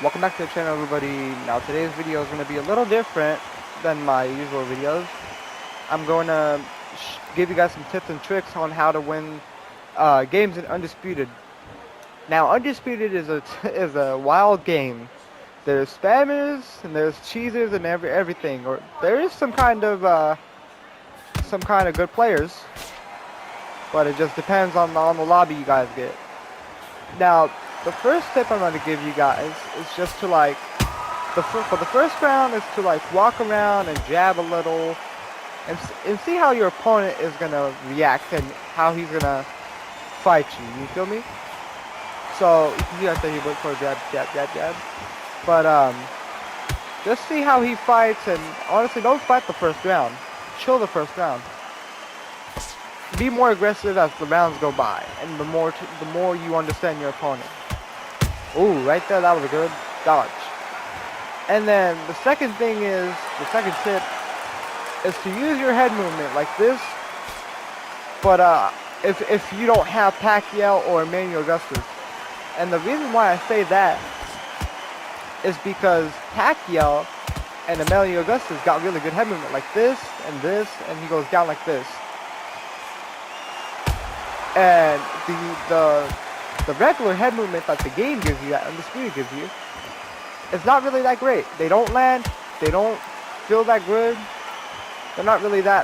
Welcome back to the channel, everybody. Now today's video is going to be a little different than my usual videos. I'm going to give you guys some tips and tricks on how to win games in Undisputed. Now Undisputed is a wild game. There's spammers and there's cheesers and everything, or there is some kind of good players, but it just depends on the lobby you guys get. Now, the first tip I'm going to give you guys is just to for the first round is to walk around and jab a little and see how your opponent is going to react and how he's going to fight you. You feel me? So, you can do that there, you look for a jab, jab, jab, jab. But, just see how he fights, and honestly, don't fight the first round. Chill the first round. Be more aggressive as the rounds go by, and the more you understand your opponent. Ooh, right there, that was a good dodge. And then the second tip is to use your head movement like this. But if you don't have Pacquiao or Emmanuel Augustus, and the reason why I say that is because Pacquiao and Emmanuel Augustus got really good head movement like this, and he goes down like this. And the regular head movement that the game gives you, that Undisputed gives you, is not really that great. They don't land, they don't feel that good. They're not really they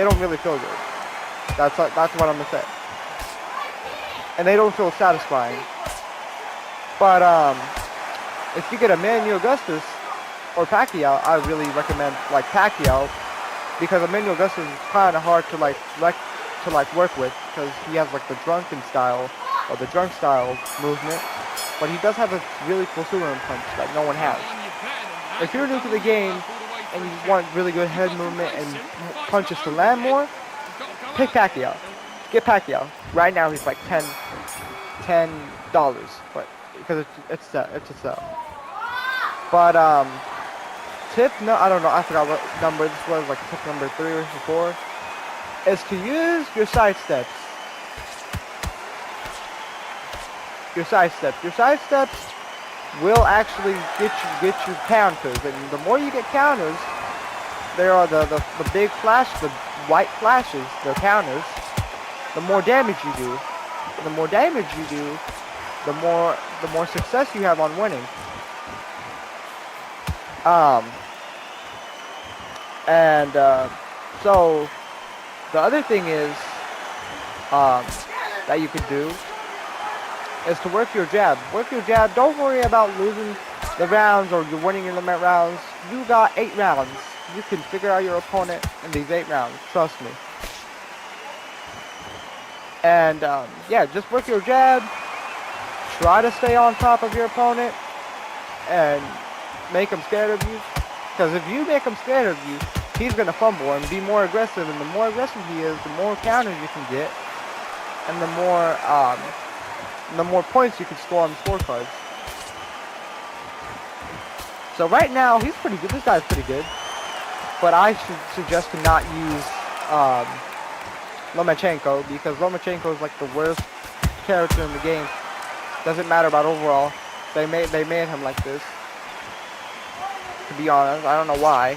don't really feel good. That's what I'm gonna say. And they don't feel satisfying. But if you get Emmanuel Augustus or Pacquiao, I really recommend Pacquiao, because Emmanuel Augustus is kind of hard to work with, because he has the drunken style or the drunk style movement, but he does have a really cool Superman punch that no one has. If you're new to the game and you just want really good head movement and punches to land more, pick Pacquiao. Get Pacquiao. Right now he's like $10, but because it's a sell. But I don't know, I forgot what number this was, like tip number 3 or 4. Is to use your side steps. Your side steps will actually get you counters, and the more you get counters, there are the big flash, the white flashes, the counters. The more damage you do, the more success you have on winning. So the other thing is that you could do is to work your jab. Work your jab. Don't worry about losing the rounds or you're winning in the rounds. You got 8 rounds. You can figure out your opponent in these 8 rounds. Trust me. And yeah, just work your jab. Try to stay on top of your opponent and make him scared of you. Because if you make him scared of you, he's going to fumble and be more aggressive, and the more aggressive he is, the more counters you can get, and the more points you can score on the scorecards. So right now, he's pretty good. This guy's pretty good. But I should suggest to not use Lomachenko, because Lomachenko is like the worst character in the game. Doesn't matter about overall. They made him like this. To be honest, I don't know why.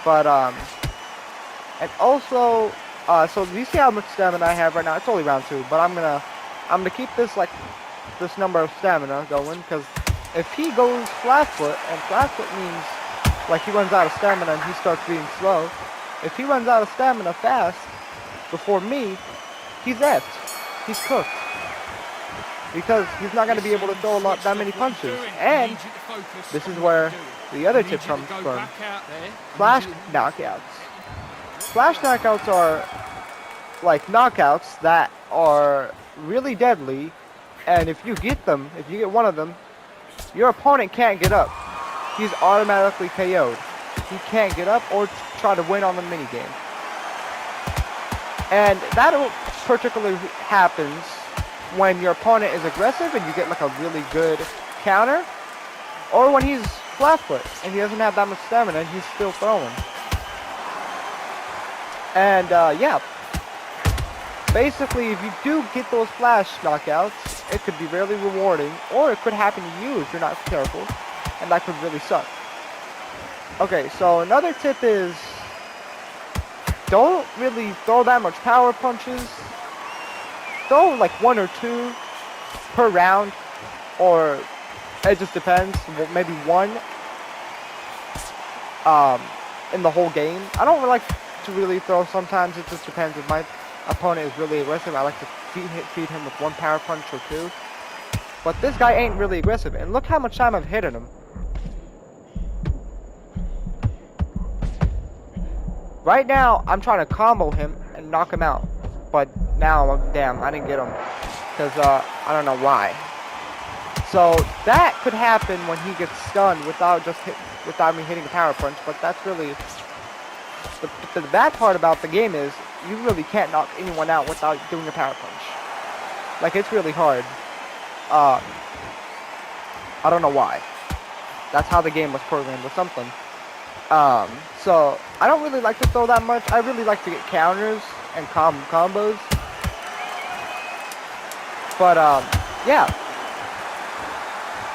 But and also, so you see how much stamina I have right now? It's only round 2, but I'm gonna keep this this number of stamina going, because if he goes flat foot, and flat foot means he runs out of stamina and he starts being slow. If he runs out of stamina fast before me, he's effed. He's cooked, because he's not gonna be able to throw that many punches. And this is where the other tip comes from. Flash knockouts. Flash knockouts are knockouts that are really deadly, and if you get one of them, your opponent can't get up. He's automatically KO'd. He can't get up or try to win on the minigame. And that particularly happens when your opponent is aggressive and you get a really good counter, or when he's flat foot and he doesn't have that much stamina and he's still throwing. And yeah, basically, if you do get those flash knockouts, it could be really rewarding, or it could happen to you if you're not careful, and that could really suck. Okay, so another tip is don't really throw that much power punches. Throw like 1 or 2 per round, or it just depends. Maybe 1 in the whole game. I don't like to really throw. Sometimes it just depends. If my opponent is really aggressive, I like to feed him with 1 power punch or 2. But this guy ain't really aggressive, and look how much time I've hit him. Right now, I'm trying to combo him and knock him out. But now, damn, I didn't get him. Because, I don't know why. So, that could happen when he gets stunned without me hitting a power punch. But that's really... The bad part about the game is, you really can't knock anyone out without doing a power punch. Like, it's really hard. I don't know why. That's how the game was programmed or something. So I don't really like to throw that much. I really like to get counters and combos. But yeah,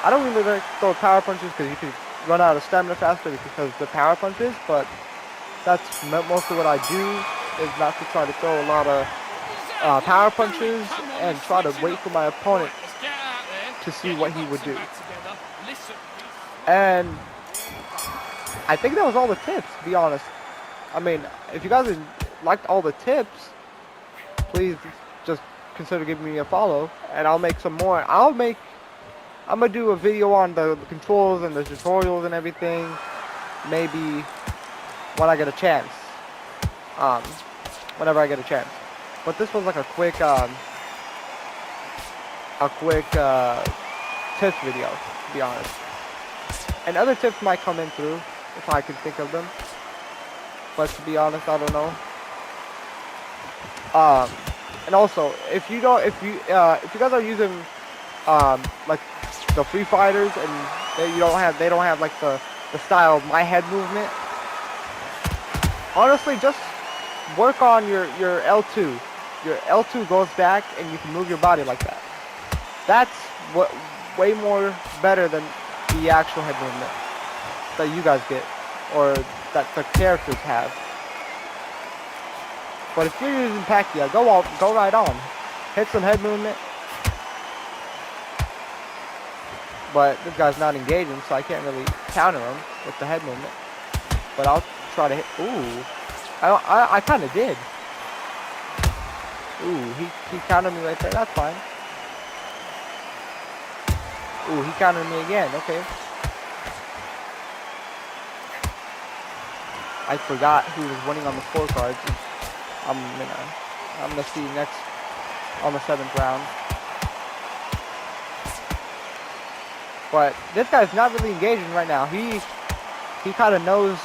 I don't really like to throw power punches because you can run out of stamina faster because of the power punches. But that's mostly what I do, is not to try to throw a lot of power punches and try to wait for my opponent to see what he would do. And I think that was all the tips, to be honest. I mean, if you guys liked all the tips, please just consider giving me a follow, and I'll make some more. I'm gonna do a video on the controls and the tutorials and everything, maybe when I get a chance. Whenever I get a chance. But this was like a quick tips video, to be honest. And other tips might come in through, if I can think of them. But to be honest, I don't know. And also, if you guys are using like the free fighters and they don't have like the style of my head movement, honestly, just work on your L2. Your L2 goes back and you can move your body like that. That's way more better than the actual head movement that you guys get, or that the characters have. But if you're using Pacquiao, go right on. Hit some head movement. But this guy's not engaging, so I can't really counter him with the head movement. But I'll try to hit. Ooh, I kind of did. Ooh, he countered me right there. That's fine. Ooh, he countered me again. Okay. I forgot who was winning on the scorecards. I'm gonna see next on the 7th round. But this guy's not really engaging right now. He kind of knows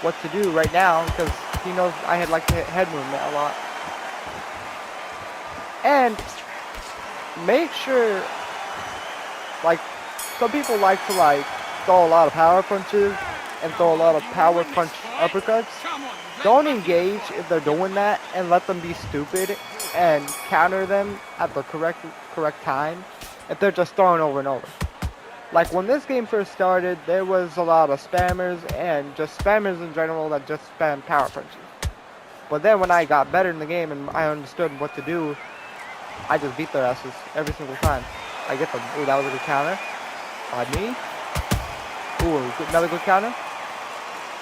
what to do right now because he knows I had like to hit head movement a lot. And make sure, like, some people like to like throw a lot of power punches and throw a lot of power punch uppercuts. Don't engage if they're doing that and let them be stupid and counter them at the correct time if they're just throwing over and over. Like when this game first started, there was a lot of spammers and just spammers in general that just spam power punches. But then when I got better in the game and I understood what to do, I just beat their asses every single time. I get them. Ooh, that was a good counter by me. Ooh, another good counter.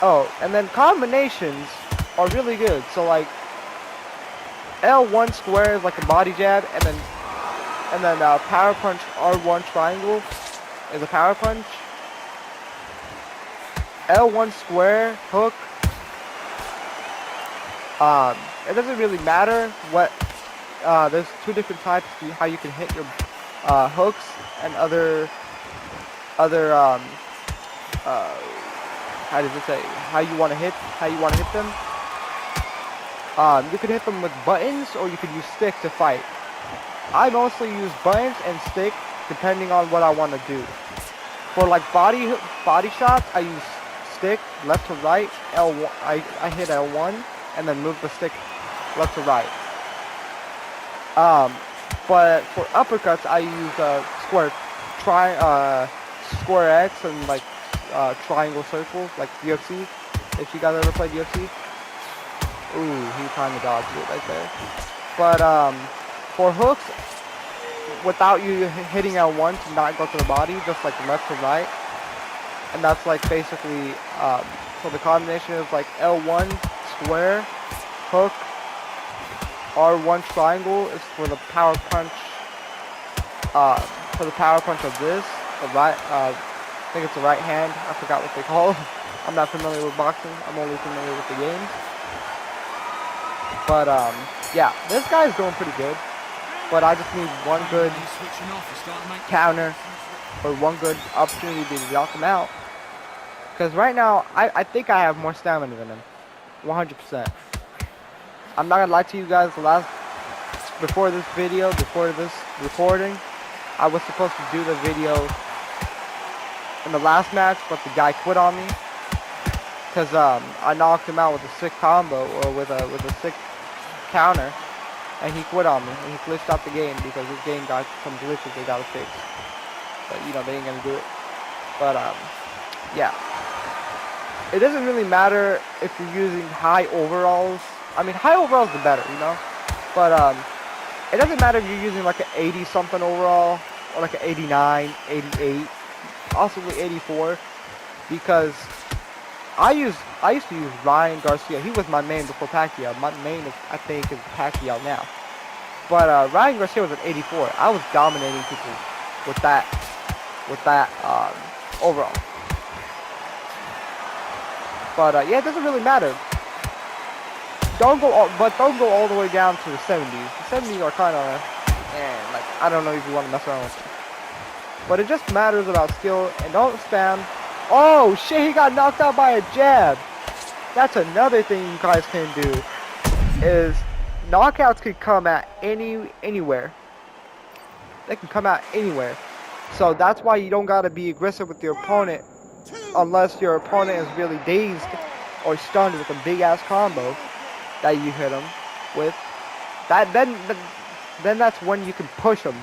Oh, and then combinations are really good. So like L1 square is like a body jab, and then power punch R1 triangle is a power punch. L1 square hook. It doesn't really matter what. There's 2 different types to how you can hit your hooks and other how does it say, how you want to hit them. You could hit them with buttons, or you could use stick to fight. I mostly use buttons and stick depending on what I want to do. For like body shots, I use stick left to right. L1, I hit L1 and then move the stick left to right. But for uppercuts, I use square X and like triangle circles, like UFC. If you guys ever played UFC, ooh, he kind of dodged it right there. But for hooks, without you hitting L1 to not go to the body, just like left to right, and that's like basically so the combination is like L1 square, hook, R1 triangle is for the power punch. For the power punch of this, the right, I think it's the right hand. I forgot what they call it. I'm not familiar with boxing. I'm only familiar with the games. But yeah, this guy's doing pretty good. But I just need one good counter or one good opportunity to knock him out. Because right now, I think I have more stamina than him. 100%. I'm not gonna lie to you guys. Before this video, before this recording, I was supposed to do the video in the last match, but the guy quit on me because I knocked him out with a sick combo or with a sick counter, and he quit on me. And he glitched out the game because his game got some glitches they gotta fix. But you know they ain't gonna do it. But yeah, it doesn't really matter if you're using high overalls. I mean, high overalls the better, you know. But it doesn't matter if you're using like an 80 something overall or like an 89, 88, possibly 84, because I used to use Ryan Garcia. He was my main before Pacquiao. My main I think is Pacquiao now. But Ryan Garcia was at 84. I was dominating people with that overall. But yeah, it doesn't really matter. Don't go all the way down to the 70s. The 70s are kind of, like, I don't know if you want to mess around with them. But it just matters about skill, and don't spam. Oh shit, he got knocked out by a jab. That's another thing you guys can do, is knockouts can come at anywhere. They can come out anywhere. So that's why you don't gotta be aggressive with your opponent, unless your opponent is really dazed or stunned with a big ass combo that you hit him with. Then that's when you can push him.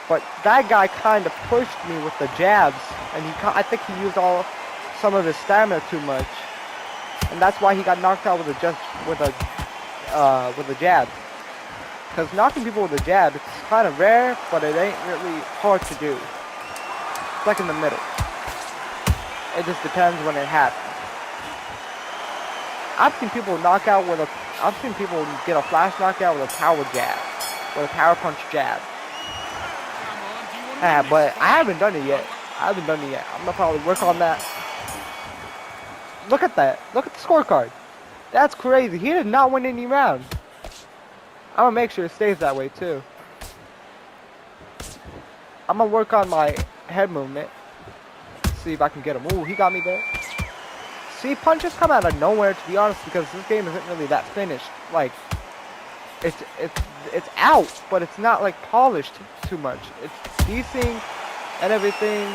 But that guy kind of pushed me with the jabs, and I think he used some of his stamina too much, and that's why he got knocked out with a jab. Because knocking people with a jab, it's kind of rare, but it ain't really hard to do. It's like in the middle. It just depends when it happens. I've seen people get a flash knockout with a power jab, with a power punch jab. But I haven't done it yet. I'm gonna probably work on that. Look at that. Look at the scorecard. That's crazy. He did not win any rounds. I'm gonna make sure it stays that way too. I'm gonna work on my head movement. See if I can get him. Ooh, he got me there. See, punches come out of nowhere, to be honest, because this game isn't really that finished. Like, it's out, but it's not like polished too much. It's decent and everything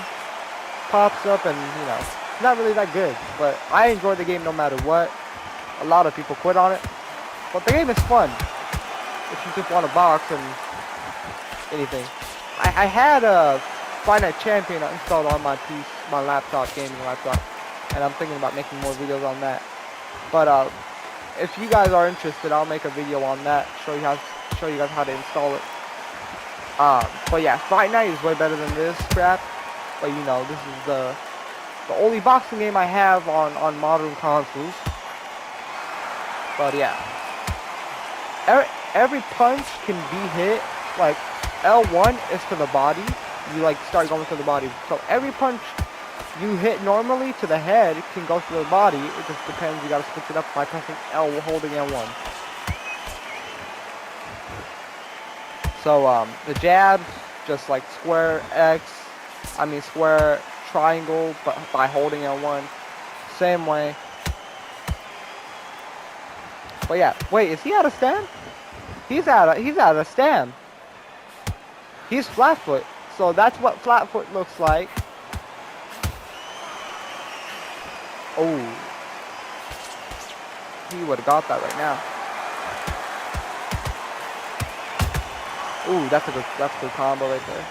pops up, and you know, it's not really that good. But I enjoy the game no matter what. A lot of people quit on it, but the game is fun if you just want to box and anything. I had a Finite Champion installed on my gaming laptop. And I'm thinking about making more videos on that. But if you guys are interested, I'll make a video on that, show you guys how to install it. But yeah, Fight Night is way better than this crap. But you know, this is the only boxing game I have on modern consoles. But yeah, every punch can be hit. Like L1 is to the body. You like start going to the body. So every punch you hit normally to the head can go to the body. It just depends. You gotta switch it up by pressing L, holding L1. So the jabs, just like square triangle, but by holding L1. Same way. But yeah, wait, is he out of stand? He's out of stand. He's flat foot. So that's what flat foot looks like. Oh, he would have got that right now. Ooh, that's a good combo right there.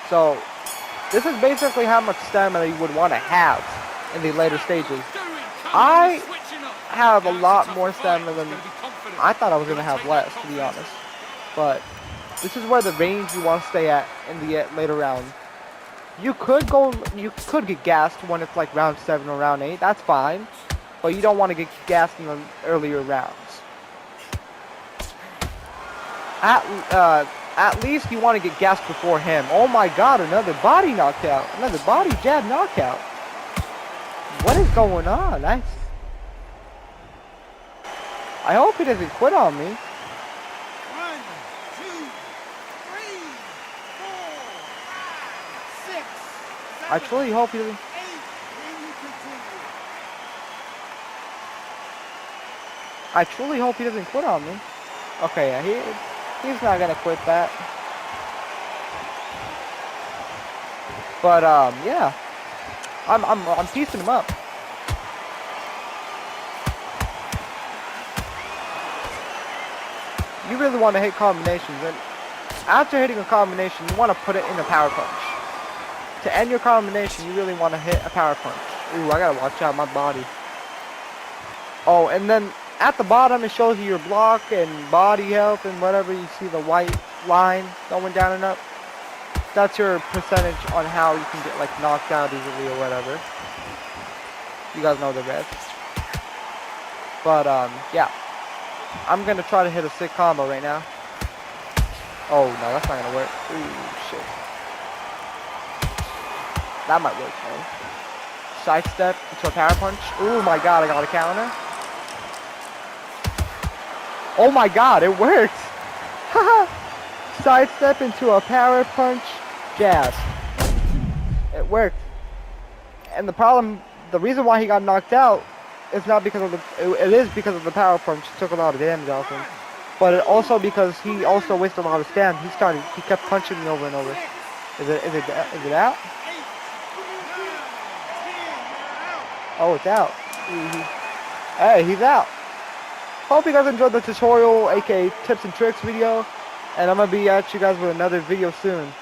So, this is basically how much stamina you would want to have in the later stages. I have a lot more stamina than I thought I was going to have less, to be honest. But this is where the range you want to stay at in the later round. You could get gassed when it's like round 7 or round 8. That's fine. But you don't want to get gassed in the earlier rounds. At least you want to get gassed before him. Oh my god, another body knockout. Another body jab knockout. What is going on? I hope he doesn't quit on me. 1, 2, 3, 4, 5, 6, 7, I truly hope he doesn't. 8, and you continue. I truly hope he doesn't quit on me. Okay, yeah, he's not gonna quit that. But yeah, I'm piecing him up. You really want to hit combinations, and after hitting a combination, you want to put it in a power punch. To end your combination, you really want to hit a power punch. Ooh, I gotta watch out my body. Oh, and then at the bottom, it shows you your block and body health and whatever. You see the white line going down and up. That's your percentage on how you can get like knocked out easily or whatever. You guys know the rest. But yeah. I'm gonna try to hit a sick combo right now. Oh no, that's not gonna work. Ooh, shit. That might work though. Sidestep into a power punch. Ooh my god, I got a counter. Oh my god, it worked! Haha! Sidestep into a power punch jab. It worked. And the reason why he got knocked out is not because of it is because of the power punch. It took a lot of damage off him. But it also because he also wasted a lot of stamina. He kept punching me over and over. Is it out? Oh, it's out. Hey, he's out. Hope you guys enjoyed the tutorial, aka tips and tricks video. And I'm gonna be at you guys with another video soon.